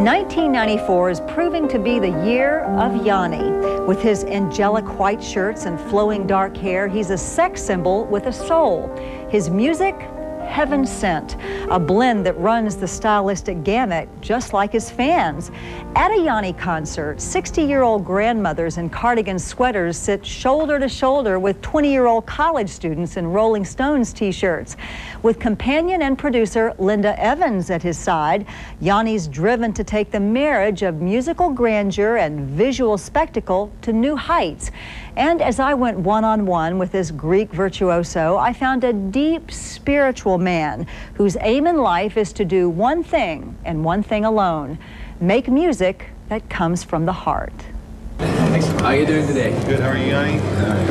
1994 is proving to be the year of Yanni. With his angelic white shirts and flowing dark hair, he's a sex symbol with a soul. His music, heaven sent, a blend that runs the stylistic gamut just like his fans. At a Yanni concert, 60-year-old grandmothers in cardigan sweaters sit shoulder to shoulder with 20-year-old college students in Rolling Stones t-shirts. With companion and producer Linda Evans at his side, Yanni's driven to take the marriage of musical grandeur and visual spectacle to new heights. And as I went one-on-one with this Greek virtuoso, I found a deep spiritual man whose aim in life is to do one thing and one thing alone: make music that comes from the heart. How are you doing today? Good. How are you, Yanni?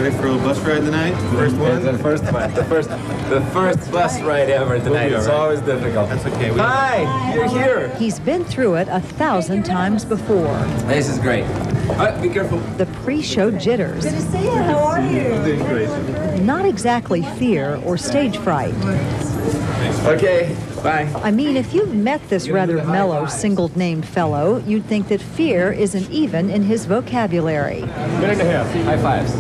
Ready for a little bus ride tonight? First one? The first one. The first bus ride ever tonight. It's always difficult. That's okay. Hi, you're here. He's been through it 1,000 times before. This is great. Be careful. The pre-show jitters. Good to see you. How are you? I'm doing great. Not exactly fear or stage fright. Okay, bye. I mean, if you've met this rather mellow, single-named fellow, you'd think that fear isn't even in his vocabulary. Minute and a half. High fives.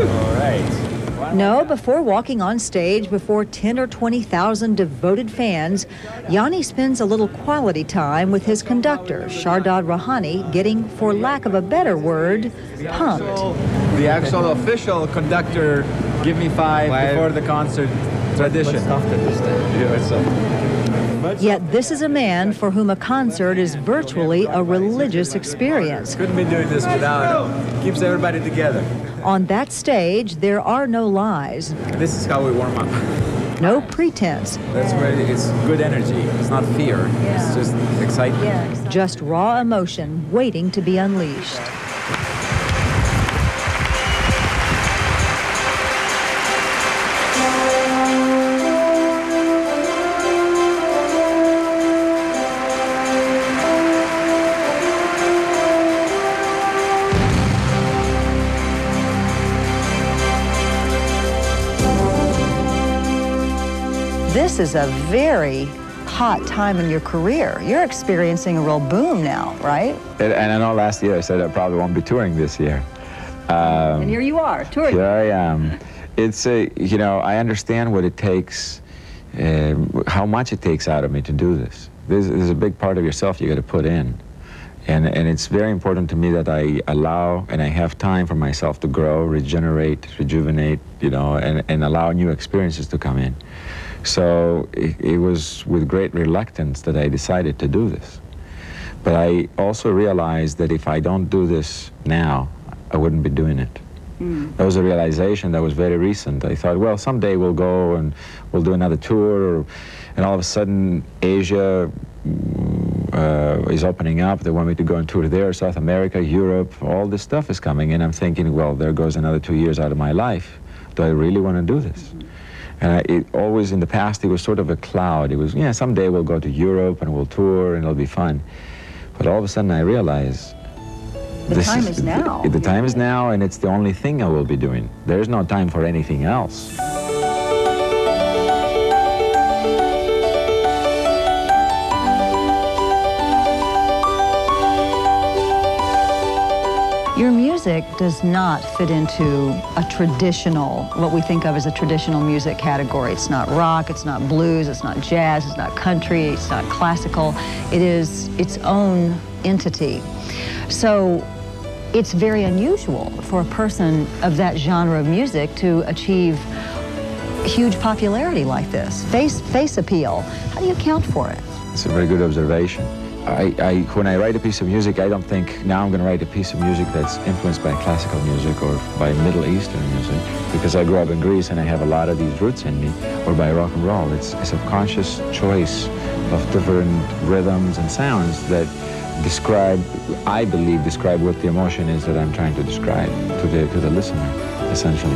All right. No, before walking on stage before 10 or 20,000 devoted fans, Yanni spends a little quality time with his conductor, Shardad Rahani, getting, for lack of a better word, pumped. The actual official conductor give me five before the concert tradition. Yet this is a man for whom a concert is virtually a religious experience. Couldn't be doing this without him. Keeps everybody together. On that stage, there are no lies, This is how we warm up. no pretense, That's where it's good energy. It's not fear. It's just excitement. just raw emotion waiting to be unleashed. This is a very hot time in your career. You're experiencing a real boom now, right? And I know last year I said I probably won't be touring this year. And here you are, touring. Here I am. It's you know, I understand what it takes, how much it takes out of me to do this. There's a big part of yourself you got to put in. And it's very important to me that I allow and I have time for myself to grow, regenerate, rejuvenate, you know, and allow new experiences to come in. So it was with great reluctance that I decided to do this. But I also realized that if I don't do this now, I wouldn't be doing it. That was a realization that was very recent. I thought, well, someday we'll go and we'll do another tour, and all of a sudden Asia is opening up. They want me to go and tour there, South America, Europe, all this stuff is coming, and I'm thinking, well, there goes another 2 years out of my life. Do I really want to do this? And it always, in the past, it was sort of a cloud. It was, yeah, someday we'll go to Europe and we'll tour and it'll be fun. But all of a sudden I realize The time is now. The time is now, and it's the only thing I will be doing. There's no time for anything else. Your music does not fit into a traditional, what we think of as a traditional music category. It's not rock, it's not blues, it's not jazz, it's not country, it's not classical. It is its own entity. So it's very unusual for a person of that genre of music to achieve huge popularity like this. Face appeal. How do you account for it? It's a very good observation. When I write a piece of music, I don't think, now I'm going to write a piece of music that's influenced by classical music or by Middle Eastern music, because I grew up in Greece and I have a lot of these roots in me, or by rock and roll. It's a subconscious choice of different rhythms and sounds that describe, I believe, describe what the emotion is that I'm trying to describe to the listener, essentially.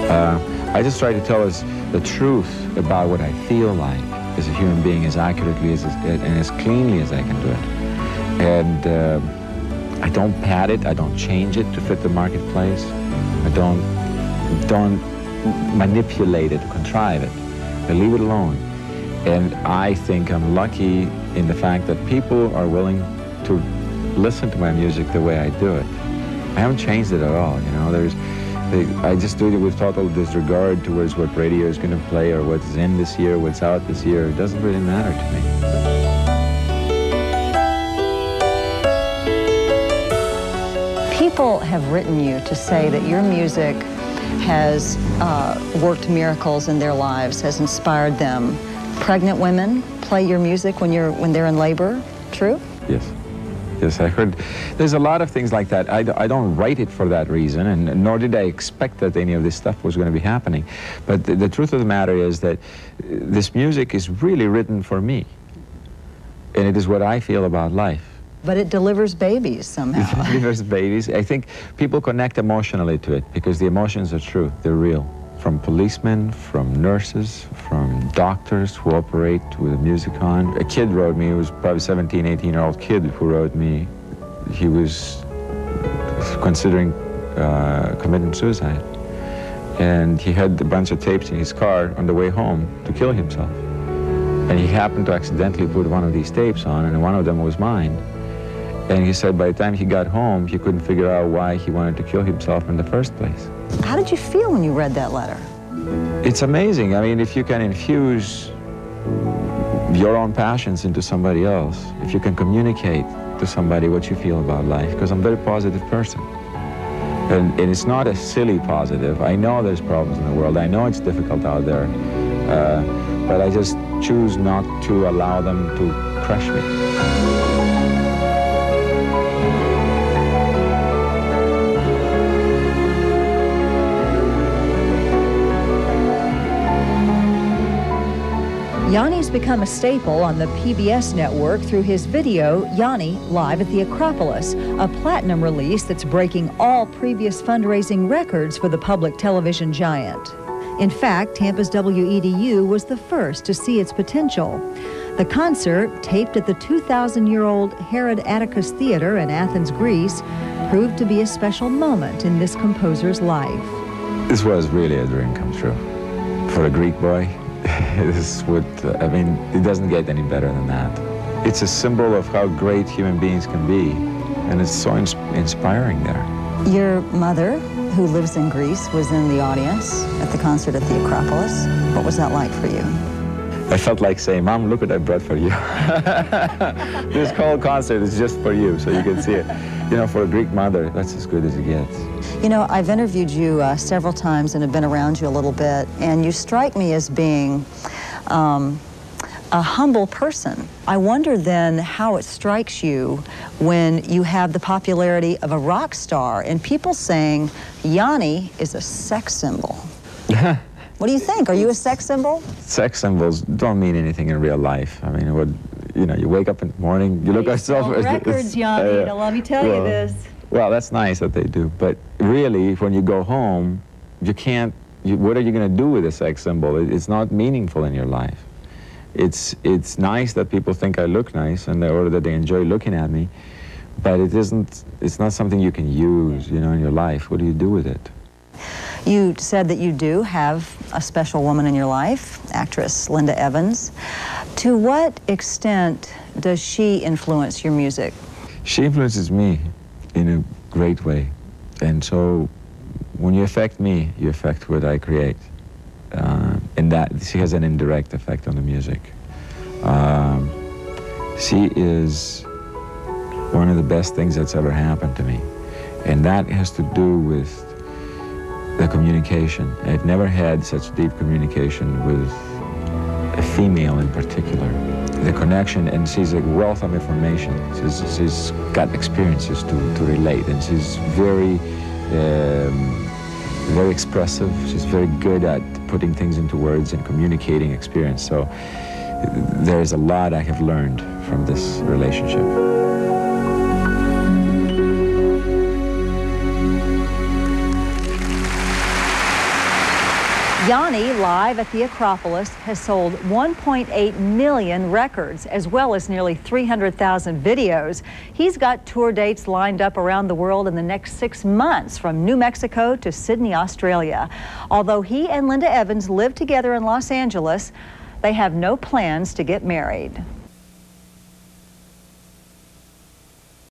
I just try to tell us the truth about what I feel like as a human being as accurately and as cleanly as I can do it. And I don't pad it, I don't change it to fit the marketplace. I don't manipulate it, contrive it. I leave it alone. And I think I'm lucky in the fact that people are willing to listen to my music the way I do it. I haven't changed it at all, you know. I just do it with total disregard towards what radio is going to play or what's in this year, what's out this year. It doesn't really matter to me. People have written you to say that your music has worked miracles in their lives, has inspired them. Pregnant women play your music when they're in labor. True? Yes. Yes, I heard. There's a lot of things like that. I don't write it for that reason, and nor did I expect that any of this stuff was going to be happening. But the truth of the matter is that this music is really written for me, and it is what I feel about life. But it delivers babies somehow. It delivers babies. I think people connect emotionally to it because the emotions are true. They're real. From policemen, from nurses, from doctors who operate with the music on. A kid wrote me, it was probably 17, 18-year-old kid who wrote me, he was considering committing suicide. And he had a bunch of tapes in his car on the way home to kill himself. And he happened to accidentally put one of these tapes on, and one of them was mine. And he said by the time he got home, he couldn't figure out why he wanted to kill himself in the first place. How did you feel when you read that letter? It's amazing. I mean, if you can infuse your own passions into somebody else, if you can communicate to somebody what you feel about life, because I'm a very positive person. And it's not a silly positive. I know there's problems in the world. I know it's difficult out there. But I just choose not to allow them to crush me. Yanni's become a staple on the PBS network through his video, Yanni Live at the Acropolis, a platinum release that's breaking all previous fundraising records for the public television giant. In fact, Tampa's WEDU was the first to see its potential. The concert, taped at the 2,000-year-old Herod Atticus Theater in Athens, Greece, proved to be a special moment in this composer's life. This was really a dream come true. For a Greek boy, this would, I mean, it doesn't get any better than that. It's a symbol of how great human beings can be, and it's so inspiring there. Your mother, who lives in Greece, was in the audience at the concert at the Acropolis. What was that like for you? I felt like saying, Mom, look what I brought for you. This whole concert is just for you, so you can see it. You know, for a Greek mother, that's as good as it gets. You know, I've interviewed you several times and have been around you a little bit, and you strike me as being a humble person. I wonder then how it strikes you when you have the popularity of a rock star and people saying Yanni is a sex symbol. What do you think? Are you a sex symbol? Sex symbols don't mean anything in real life. I mean, you know, you wake up in the morning, you look at yourself. Records, Yanni. Now let me tell you this. Well, that's nice that they do, but really, when you go home, you can't. What are you going to do with a sex symbol? It's not meaningful in your life. It's nice that people think I look nice or that they enjoy looking at me, but it isn't. It's not something you can use, you know, in your life. What do you do with it? You said that you do have a special woman in your life, actress Linda Evans. To what extent does she influence your music? She influences me in a great way. And so when you affect me, you affect what I create. And that she has an indirect effect on the music. She is one of the best things that's ever happened to me. And that has to do with the communication. I've never had such deep communication with a female in particular. The connection, and she's a wealth of information. She's got experiences to relate, and she's very expressive. She's very good at putting things into words and communicating experience. So there's a lot I have learned from this relationship. Yanni, live at the Acropolis, has sold 1.8 million records, as well as nearly 300,000 videos. He's got tour dates lined up around the world in the next 6 months, from New Mexico to Sydney, Australia. Although he and Linda Evans live together in Los Angeles, They have no plans to get married.